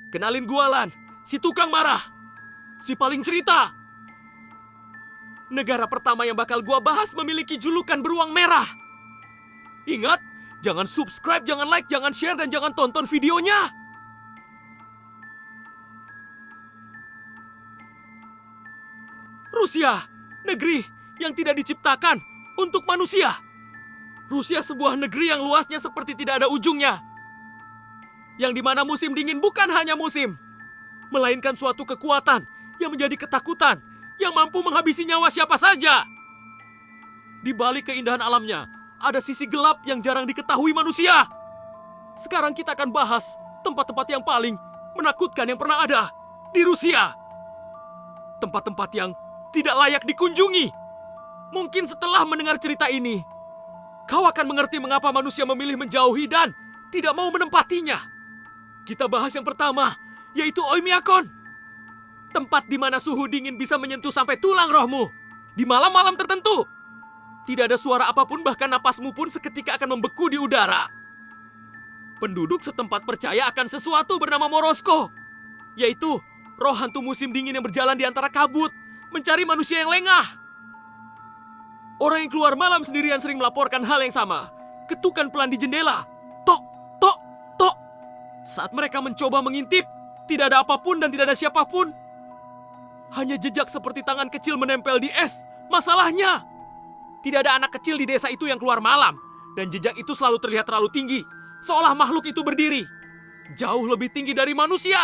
Kenalin gua Lan, si tukang marah, si paling cerita. Negara pertama yang bakal gua bahas memiliki julukan beruang merah. Ingat, jangan subscribe, jangan like, jangan share, dan jangan tonton videonya. Rusia, negeri yang tidak diciptakan untuk manusia. Rusia sebuah negeri yang luasnya seperti tidak ada ujungnya. Yang dimana musim dingin bukan hanya musim, melainkan suatu kekuatan yang menjadi ketakutan, yang mampu menghabisi nyawa siapa saja. Di balik keindahan alamnya, ada sisi gelap yang jarang diketahui manusia. Sekarang kita akan bahas tempat-tempat yang paling menakutkan yang pernah ada di Rusia. Tempat-tempat yang tidak layak dikunjungi. Mungkin setelah mendengar cerita ini, kau akan mengerti mengapa manusia memilih menjauhi dan tidak mau menempatinya. Kita bahas yang pertama, yaitu Oymyakon. Tempat di mana suhu dingin bisa menyentuh sampai tulang rohmu. Di malam-malam tertentu, tidak ada suara apapun, bahkan napasmu pun seketika akan membeku di udara. Penduduk setempat percaya akan sesuatu bernama Morosko, yaitu roh hantu musim dingin yang berjalan di antara kabut, mencari manusia yang lengah. Orang yang keluar malam sendirian sering melaporkan hal yang sama. Ketukan pelan di jendela. Tok, tok, tok. Saat mereka mencoba mengintip, tidak ada apapun dan tidak ada siapapun. Hanya jejak seperti tangan kecil menempel di es. Masalahnya, tidak ada anak kecil di desa itu yang keluar malam. Dan jejak itu selalu terlihat terlalu tinggi, seolah makhluk itu berdiri jauh lebih tinggi dari manusia.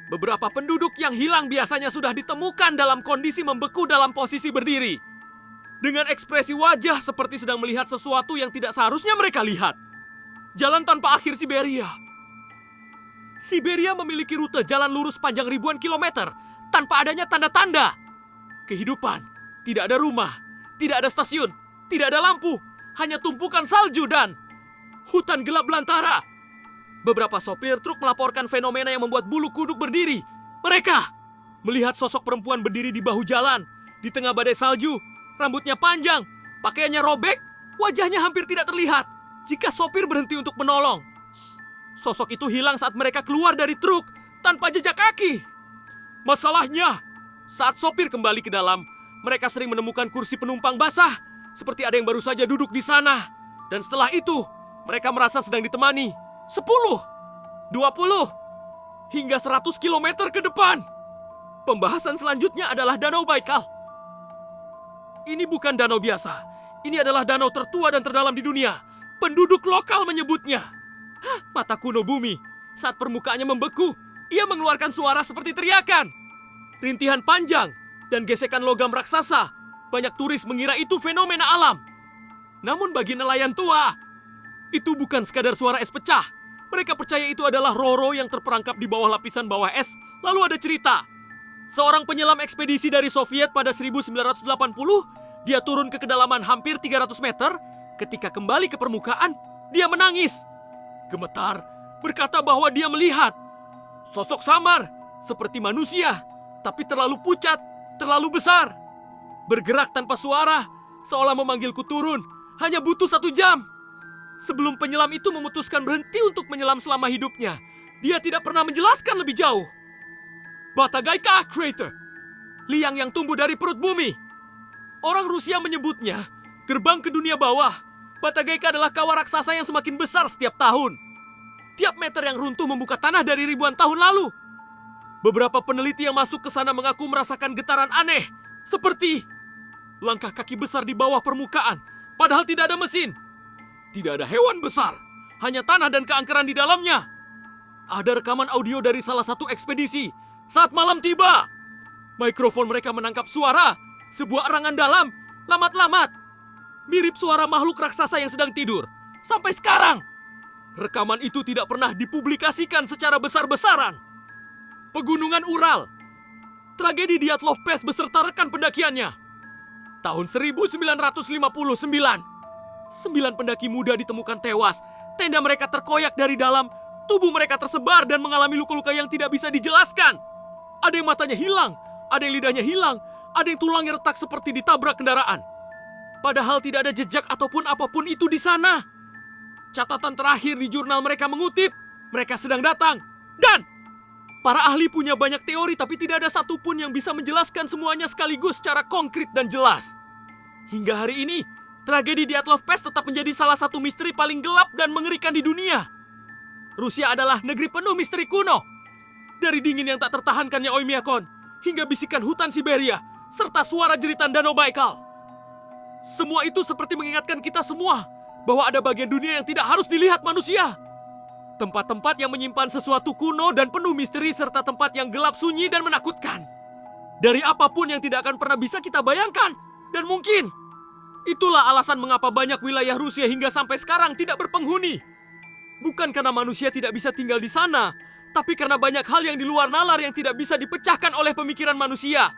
Beberapa penduduk yang hilang biasanya sudah ditemukan dalam kondisi membeku dalam posisi berdiri, dengan ekspresi wajah seperti sedang melihat sesuatu yang tidak seharusnya mereka lihat. Jalan tanpa akhir Siberia. Siberia memiliki rute jalan lurus panjang ribuan kilometer tanpa adanya tanda-tanda kehidupan. Tidak ada rumah, tidak ada stasiun, tidak ada lampu, hanya tumpukan salju dan hutan gelap belantara. Beberapa sopir truk melaporkan fenomena yang membuat bulu kuduk berdiri. Mereka melihat sosok perempuan berdiri di bahu jalan, di tengah badai salju. Rambutnya panjang, pakaiannya robek, wajahnya hampir tidak terlihat jika sopir berhenti untuk menolong. Sosok itu hilang saat mereka keluar dari truk tanpa jejak kaki. Masalahnya, saat sopir kembali ke dalam, mereka sering menemukan kursi penumpang basah, seperti ada yang baru saja duduk di sana. Dan setelah itu, mereka merasa sedang ditemani 10, 20, hingga 100 kilometer ke depan. Pembahasan selanjutnya adalah Danau Baikal. Ini bukan danau biasa. Ini adalah danau tertua dan terdalam di dunia. Penduduk lokal menyebutnya mata kuno bumi. Saat permukaannya membeku, ia mengeluarkan suara seperti teriakan, rintihan panjang, dan gesekan logam raksasa. Banyak turis mengira itu fenomena alam. Namun bagi nelayan tua, itu bukan sekadar suara es pecah. Mereka percaya itu adalah roh-roh yang terperangkap di bawah lapisan bawah es. Lalu ada cerita, seorang penyelam ekspedisi dari Soviet pada 1980, dia turun ke kedalaman hampir 300 meter. Ketika kembali ke permukaan, dia menangis. Gemetar, berkata bahwa dia melihat sosok samar, seperti manusia, tapi terlalu pucat, terlalu besar. Bergerak tanpa suara, seolah memanggilku turun. Hanya butuh 1 jam. Sebelum penyelam itu memutuskan berhenti untuk menyelam selama hidupnya, dia tidak pernah menjelaskan lebih jauh. Batagaika Crater, liang yang tumbuh dari perut bumi. Orang Rusia menyebutnya gerbang ke dunia bawah. Batagaika adalah kawah raksasa yang semakin besar setiap tahun. Tiap meter yang runtuh membuka tanah dari ribuan tahun lalu. Beberapa peneliti yang masuk ke sana mengaku merasakan getaran aneh, seperti langkah kaki besar di bawah permukaan, padahal tidak ada mesin. Tidak ada hewan besar, hanya tanah dan keangkeran di dalamnya. Ada rekaman audio dari salah satu ekspedisi. Saat malam tiba, mikrofon mereka menangkap suara sebuah erangan dalam, lamat-lamat, mirip suara makhluk raksasa yang sedang tidur. Sampai sekarang, rekaman itu tidak pernah dipublikasikan secara besar-besaran. Pegunungan Ural. Tragedi Dyatlov Pass beserta rekan pendakiannya. Tahun 1959, 9 pendaki muda ditemukan tewas. Tenda mereka terkoyak dari dalam, tubuh mereka tersebar dan mengalami luka-luka yang tidak bisa dijelaskan. Ada yang matanya hilang, ada yang lidahnya hilang, ada yang tulangnya retak seperti ditabrak kendaraan. Padahal tidak ada jejak ataupun apapun itu di sana. Catatan terakhir di jurnal mereka mengutip, mereka sedang datang Dan para ahli punya banyak teori, tapi tidak ada satupun yang bisa menjelaskan semuanya sekaligus secara konkret dan jelas. Hingga hari ini, tragedi Dyatlov Pass tetap menjadi salah satu misteri paling gelap dan mengerikan di dunia. Rusia adalah negeri penuh misteri kuno. Dari dingin yang tak tertahankannya Oymyakon, hingga bisikan hutan Siberia, serta suara jeritan Danau Baikal. Semua itu seperti mengingatkan kita semua bahwa ada bagian dunia yang tidak harus dilihat manusia. Tempat-tempat yang menyimpan sesuatu kuno dan penuh misteri, serta tempat yang gelap, sunyi, dan menakutkan. Dari apapun yang tidak akan pernah bisa kita bayangkan. Dan mungkin itulah alasan mengapa banyak wilayah Rusia hingga sampai sekarang tidak berpenghuni. Bukan karena manusia tidak bisa tinggal di sana, tapi karena banyak hal yang di luar nalar yang tidak bisa dipecahkan oleh pemikiran manusia.